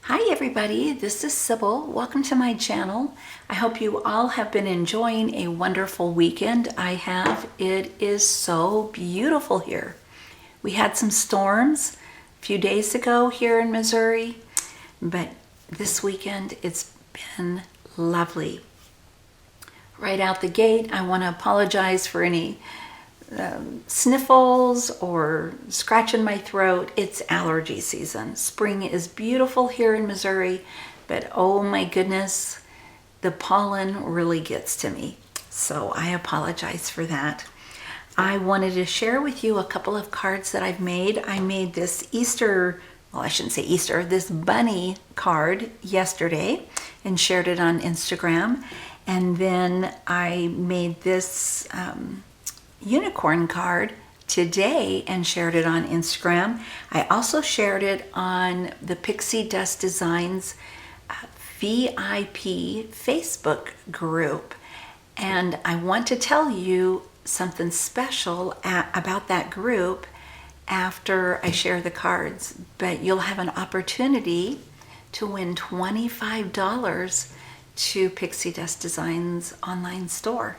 Hi everybody, this is Sybil. Welcome to my channel. I hope you all have been enjoying a wonderful weekend. I have. It is so beautiful here. We had some storms a few days ago here in Missouri, but this weekend it's been lovely. Right out the gate, I want to apologize for any sniffles or scratch in my throat. It's allergy season. Spring is beautiful here in Missouri, but oh my goodness, the pollen really gets to me. So I apologize for that. I wanted to share with you a couple of cards that I've made. I made this Easter, well, I shouldn't say Easter, this bunny card yesterday and shared it on Instagram. And then I made this unicorn card today and shared it on Instagram. I also shared it on the Pixie Dust Designs VIP Facebook group. And I want to tell you something special about that group after I share the cards. But you'll have an opportunity to win $25 to Pixie Dust Designs online store.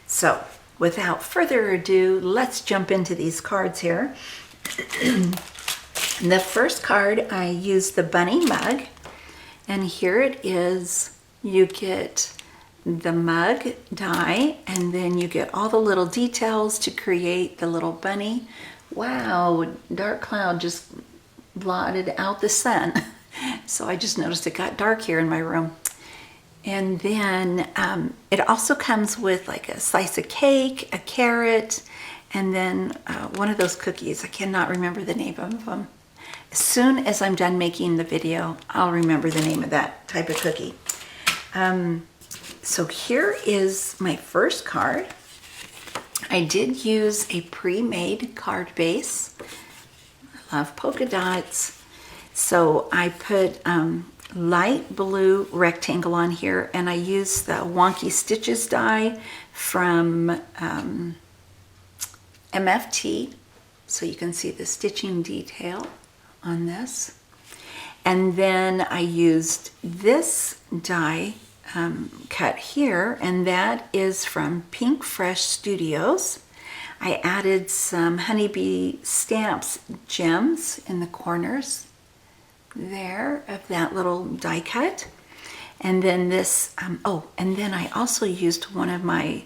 So without further ado, let's jump into these cards here. The first card, I used the bunny mug, and here it is. You get the mug die, and then you get all the little details to create the little bunny. Wow, dark cloud just blotted out the sun. So I just noticed it got dark here in my room. And then it also comes with like a slice of cake, a carrot, and then one of those cookies. I cannot remember the name of them. As soon as I'm done making the video, I'll remember the name of that type of cookie. So here is my first card. I did use a pre-made card base. I love polka dots. So I put light blue rectangle on here, and I used the Wonky Stitches die from MFT, so you can see the stitching detail on this. And then I used this die cut here, and that is from Pink Fresh Studios. I added some honeybee stamps gems in the corners there of that little die cut. And then this and then I also used one of my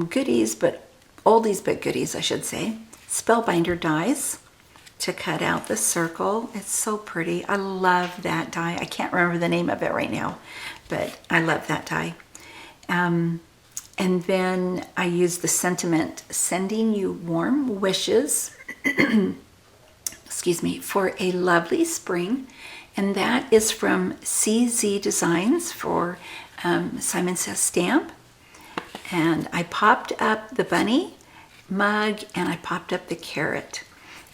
goodies, but oldies but goodies I should say, Spellbinder dies to cut out the circle. It's so pretty. I love that die. I can't remember the name of it right now, but I love that die. And then I used the sentiment, sending you warm wishes excuse me, for a lovely spring, and that is from CZ Designs for Simon Says Stamp. And I popped up the bunny mug and I popped up the carrot,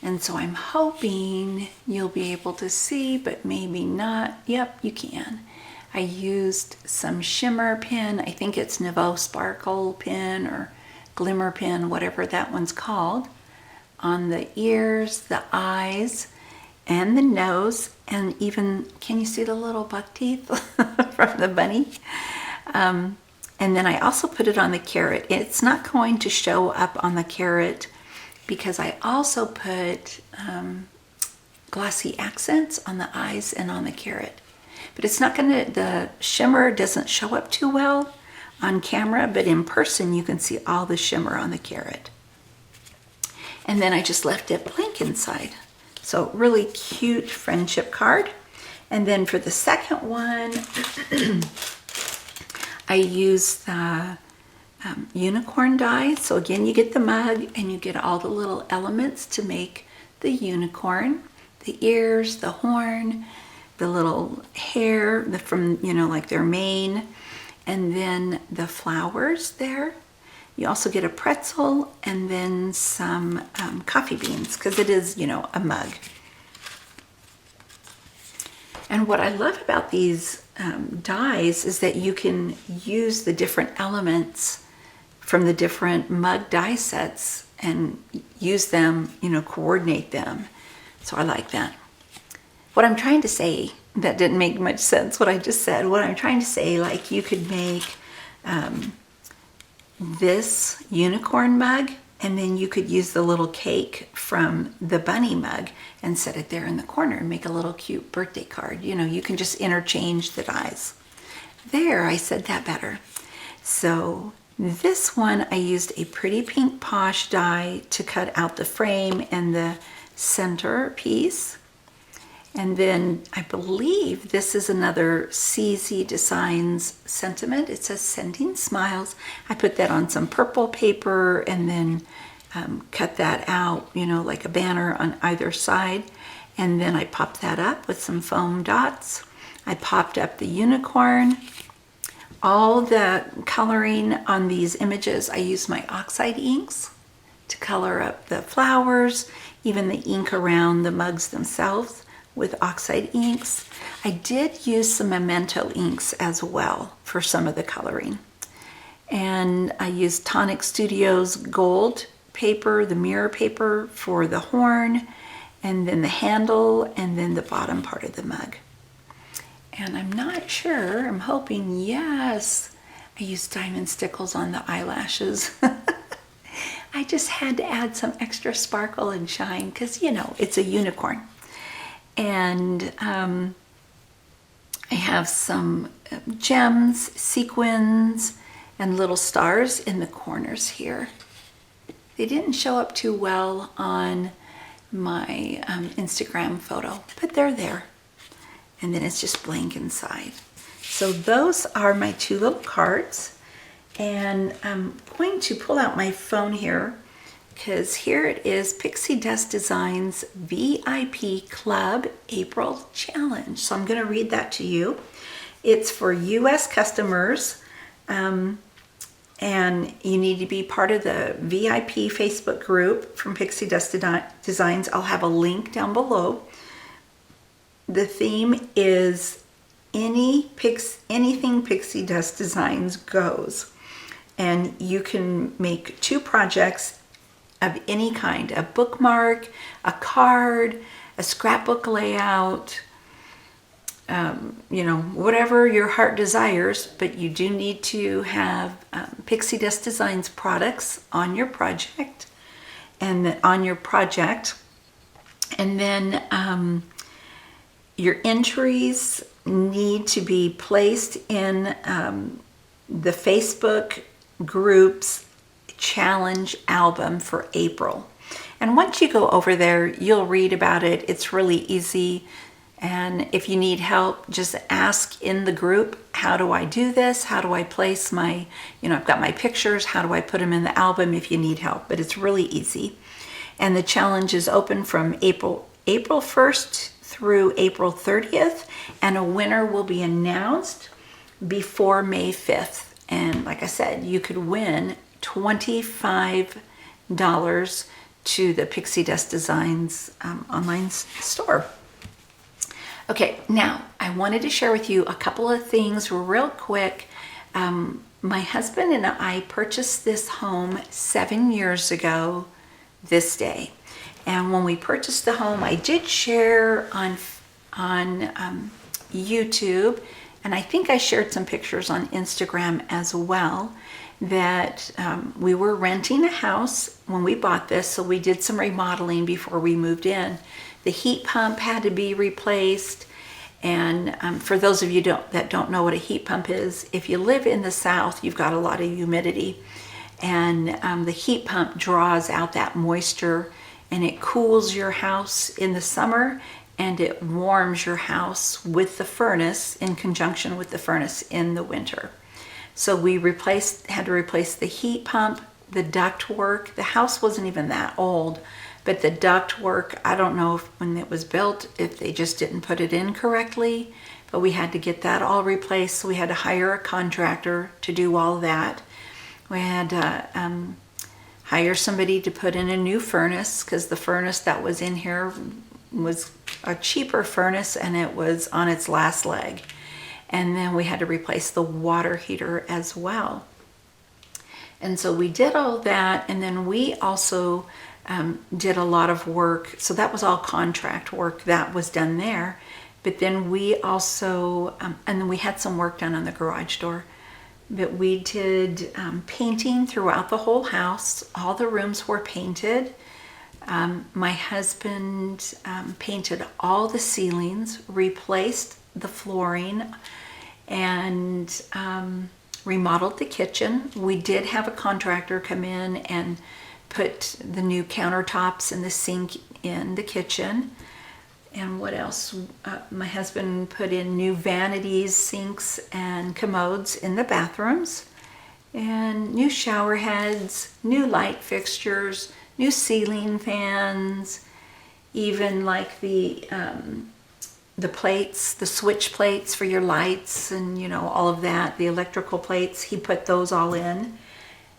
and so I'm hoping you'll be able to see, but maybe not. Yep, you can. I used some shimmer pin. I think it's Nouveau Sparkle pin or Glimmer pin, whatever that one's called, on the ears, the eyes, and the nose, and even, can you see the little buck teeth from the bunny? And then I also put it on the carrot. It's not going to show up on the carrot because I also put glossy accents on the eyes and on the carrot. But it's not gonna, the shimmer doesn't show up too well on camera, but in person you can see all the shimmer on the carrot. And then I just left it blank inside. So really cute friendship card. And then for the second one, I used the unicorn die. So again, you get the mug and you get all the little elements to make the unicorn. The ears, the horn, the little hair from, you know, like their mane, and then the flowers there. You also get a pretzel and then some coffee beans, because it is, you know, a mug. And what I love about these dies is that you can use the different elements from the different mug die sets and use them, you know, coordinate them. So I like that. what I'm trying to say, that didn't make much sense what I just said. What I'm trying to say, like you could make this unicorn mug, and then you could use the little cake from the bunny mug and set it there in the corner and make a little cute birthday card. You know, you can just interchange the dies. There, I said that better. So this one, I used a Pretty Pink Posh die to cut out the frame and the center piece. And then I believe this is another CZ Designs sentiment. It says Sending Smiles. I put that on some purple paper and then cut that out, you know, like a banner on either side. And then I popped that up with some foam dots. I popped up the unicorn. All the coloring on these images, I used my oxide inks to color up the flowers, even the ink around the mugs themselves with oxide inks. I did use some Memento inks as well for some of the coloring. And I used Tonic Studios gold paper, the mirror paper for the horn, and then the handle, and then the bottom part of the mug. And I'm not sure, I'm hoping, yes, I used diamond stickles on the eyelashes. I just had to add some extra sparkle and shine because, you know, it's a unicorn. And I have some gems, sequins, and little stars in the corners here. They didn't show up too well on my Instagram photo, but they're there. And then it's just blank inside. So those are my two little cards. And I'm going to pull out my phone here because here it is, Pixie Dust Designs VIP Club April Challenge. So I'm going to read that to you. It's for US customers, and you need to be part of the VIP Facebook group from Pixie Dust Designs. I'll have a link down below. The theme is anything Pixie Dust Designs goes. And you can make 2 projects of any kind, a bookmark, a card, a scrapbook layout, you know, whatever your heart desires, but you do need to have Pixie Dust Designs products on your project, and then your entries need to be placed in the Facebook group's challenge album for April. And once you go over there, you'll read about it. It's really easy. And if you need help, just ask in the group, how do I do this? How do I place my, you know, I've got my pictures. How do I put them in the album if you need help? But it's really easy. And the challenge is open from April 1st through April 30th. And a winner will be announced before May 5th. And like I said, you could win $25 to the Pixie Dust Designs online store. Okay, now I wanted to share with you a couple of things real quick. My husband and I purchased this home 7 years ago this day. And when we purchased the home, I did share on YouTube, and I think I shared some pictures on Instagram as well, that we were renting a house when we bought this, so we did some remodeling before we moved in. The heat pump had to be replaced, and for those of you that don't know what a heat pump is, if you live in the South, you've got a lot of humidity, and the heat pump draws out that moisture, and it cools your house in the summer, and it warms your house with the furnace in conjunction with the furnace in the winter. So we had to replace the heat pump, the duct work. The house wasn't even that old, but the duct work, I don't know if when it was built, if they just didn't put it in correctly, but we had to get that all replaced. So we had to hire a contractor to do all that. We had to hire somebody to put in a new furnace because the furnace that was in here was a cheaper furnace and it was on its last leg. And then we had to replace the water heater as well. And so we did all that, and then we also did a lot of work. So that was all contract work that was done there. But then we also, and then we had some work done on the garage door. But we did painting throughout the whole house. All the rooms were painted. My husband painted all the ceilings, replaced the flooring, and remodeled the kitchen. We did have a contractor come in and put the new countertops and the sink in the kitchen. And what else? My husband put in new vanities, sinks, and commodes in the bathrooms, and new shower heads, new light fixtures, new ceiling fans, even like the plates, the switch plates for your lights, and all of that, the electrical plates. He put those all in.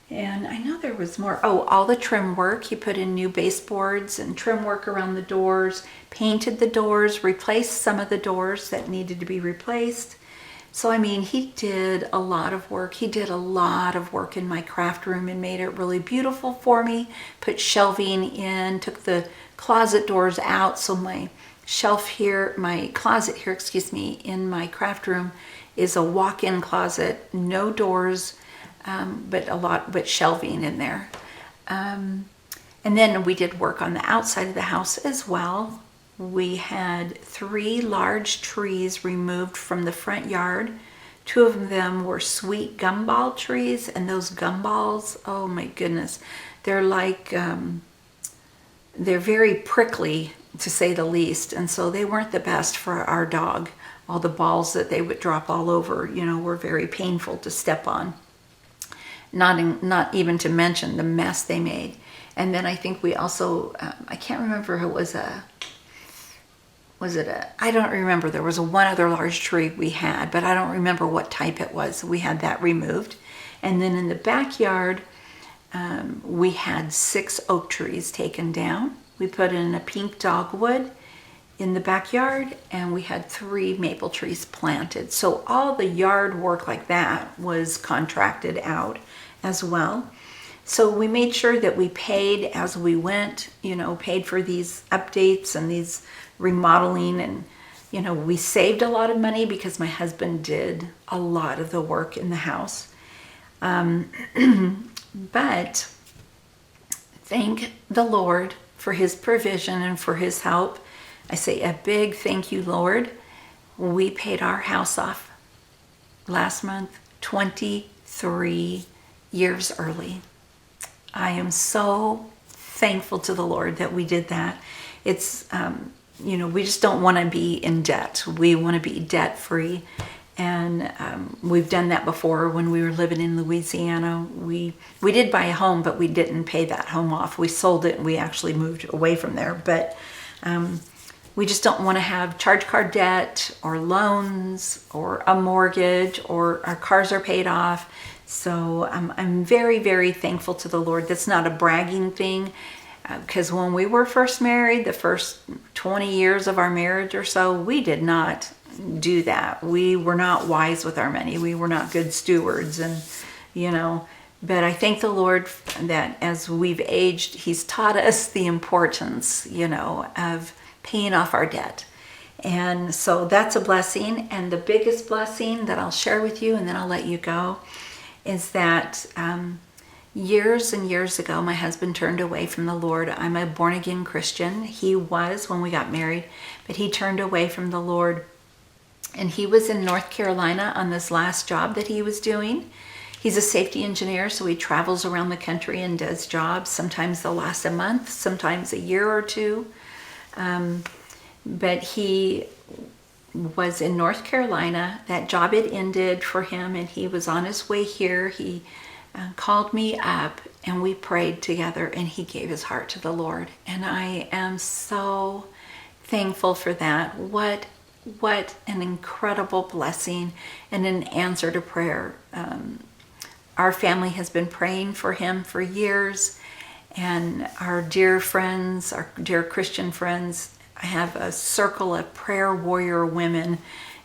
And I know there was more. Oh, all the trim work. He put in new baseboards and trim work around the doors, painted the doors, replaced some of the doors that needed to be replaced. So, I mean, he did a lot of work. He did a lot of work in my craft room and made it really beautiful for me. Put shelving in, took the closet doors out. So my closet here, in my craft room is a walk-in closet, no doors, but shelving in there. And then we did work on the outside of the house as well. We had 3 large trees removed from the front yard. 2 of them were sweet gumball trees, and those gumballs, oh my goodness, they're like, they're very prickly, to say the least, and so they weren't the best for our dog. All the balls that they would drop all over, were very painful to step on. Not even to mention the mess they made. And then I think we also, I can't remember if it was I don't remember. There was one other large tree we had, but I don't remember what type it was. We had that removed. And then in the backyard, we had 6 oak trees taken down. We put in a pink dogwood in the backyard, and we had 3 maple trees planted. So all the yard work like that was contracted out as well. So we made sure that we paid as we went, paid for these updates and these remodeling, and we saved a lot of money because my husband did a lot of the work in the house. But thank the Lord for his provision and for his help. I say a big thank you, Lord. We paid our house off last month, 23 years early. I am so thankful to the Lord that we did that. It's, we just don't want to be in debt. We want to be debt free. And we've done that before when we were living in Louisiana. We did buy a home, but we didn't pay that home off. We sold it and we actually moved away from there. But we just don't want to have charge card debt or loans or a mortgage, or our cars are paid off. So I'm very, very thankful to the Lord. That's not a bragging thing, because when we were first married, the first 20 years of our marriage or so, we did not do that. We were not wise with our money. We were not good stewards, and but I thank the Lord that as we've aged, he's taught us the importance, of paying off our debt. And so that's a blessing. And the biggest blessing that I'll share with you, and then I'll let you go, is that years and years ago, my husband turned away from the Lord. I'm a born-again Christian. He was when we got married, but he turned away from the Lord. And he was in North Carolina on this last job that he was doing. He's a safety engineer, so he travels around the country and does jobs. Sometimes they'll last a month, sometimes a year or two. But he was in North Carolina. That job had ended for him, and he was on his way here. He called me up, and we prayed together, and he gave his heart to the Lord. And I am so thankful for that. What an incredible blessing and an answer to prayer. Our family has been praying for him for years, and our dear friends, our dear Christian friends, I have a circle of prayer warrior women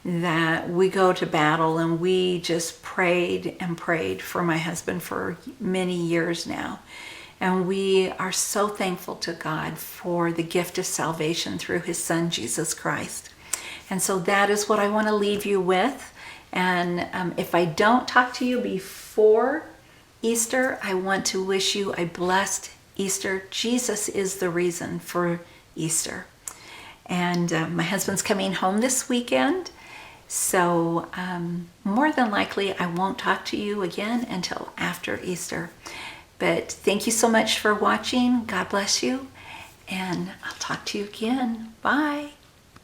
that we go to battle, and we just prayed and prayed for my husband for many years now. And we are so thankful to God for the gift of salvation through his son, Jesus Christ. And so that is what I want to leave you with. And if I don't talk to you before Easter, I want to wish you a blessed Easter. Jesus is the reason for Easter. And my husband's coming home this weekend. So more than likely, I won't talk to you again until after Easter. But thank you so much for watching. God bless you. And I'll talk to you again. Bye.